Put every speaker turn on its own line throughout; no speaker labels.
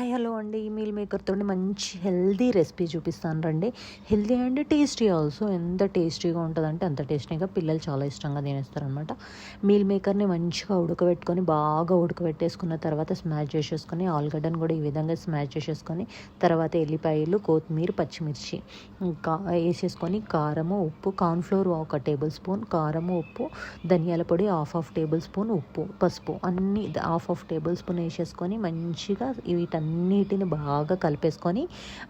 Hi hello అండి. ఈ meal మేకర్తో మంచి హెల్దీ రెసిపీ చూపిస్తాను రండి. Healthy and tasty also. ఎంత టేస్టీగా ఉంటుందంటే అంత టేస్టీగా, పిల్లలు చాలా ఇష్టంగా తినేస్తారనమాట. మీల్ మేకర్ని మంచిగా ఉడకబెట్టుకొని బాగా ఉడకబెట్టేసుకున్న తర్వాత స్మాష్ చేసేసుకొని, ఆలుగడ్డను కూడా ఈ విధంగా స్మాష్ చేసేసుకొని, తర్వాత ఎల్లిపాయలు, కొత్తిమీర, పచ్చిమిర్చి వేసేసుకొని, కారము, ఉప్పు, కార్న్ఫ్లోర్ 1 టేబుల్ స్పూన్, కారము, ఉప్పు, ధనియాల పొడి హాఫ్ టేబుల్ స్పూన్, ఉప్పు, పసుపు అన్నీ హాఫ్ టేబుల్ స్పూన్ వేసేసుకొని మంచిగా వీటన్నిటిని బాగా కలిపేసుకొని,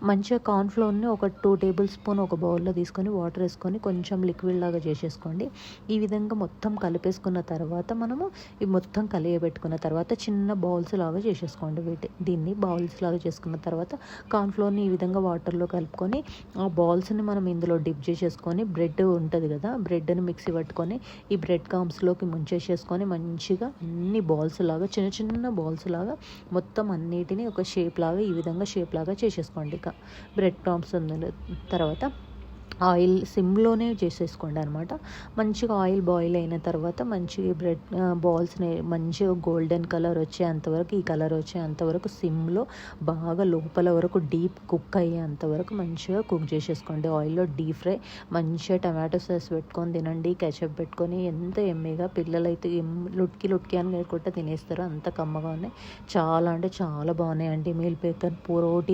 మంచిగా కార్న్ఫ్లోర్ని ఒక 2 టేబుల్ స్పూన్ ఒక బౌల్లో తీసుకొని వాటర్ వేసుకొని కొంచెం లిక్విడ్ లాగా చేసేసుకోండి. ఈ విధంగా మొత్తం కలిపేసుకున్న తర్వాత మనము ఈ మొత్తం కలియబెట్టుకున్న తర్వాత చిన్న బౌల్స్ లాగా చేసేసుకోండి. దీన్ని బౌల్స్ లాగా చేసుకున్న తర్వాత కార్న్ఫ్లోర్ని ఈ విధంగా వాటర్లో కలుపుకొని ఆ బాల్స్ని మనం ఇందులో డిప్ చేసేసుకొని, బ్రెడ్ ఉంటుంది కదా, బ్రెడ్ని మిక్సీ పట్టుకొని ఈ బ్రెడ్ కామ్స్లోకి ముంచేసేసుకొని మంచిగా అన్ని బాల్స్ లాగా చిన్న చిన్న బాల్స్ లాగా మొత్తం అన్నిటిని ఒక షేప్ లాగా ఈ విధంగా షేప్ లాగా చేసేసుకోండి. ఇక బ్రెడ్ క్రమ్స్ తర్వాత ఆయిల్ సిమ్లోనే చేసేసుకోండి అనమాట. మంచిగా ఆయిల్ బాయిల్ అయిన తర్వాత మంచిగా బ్రెడ్ బాల్స్ని మంచిగా గోల్డెన్ కలర్ వచ్చేంతవరకు, ఈ కలర్ వచ్చేంతవరకు సిమ్లో బాగా లోపల వరకు డీప్ కుక్ అయ్యేంతవరకు మంచిగా కుక్ చేసేసుకోండి. ఆయిల్లో డీప్ ఫ్రై. మంచిగా టమాటో సాస్ పెట్టుకొని తినండి, కెచప్ పెట్టుకొని. ఎంత ఎమ్మీగా, పిల్లలైతే లుట్కి అని లేకుండా తినేస్తారు, అంత కమ్మగా ఉన్నాయి. చాలా అంటే చాలా బాగున్నాయండి. Meal maker protein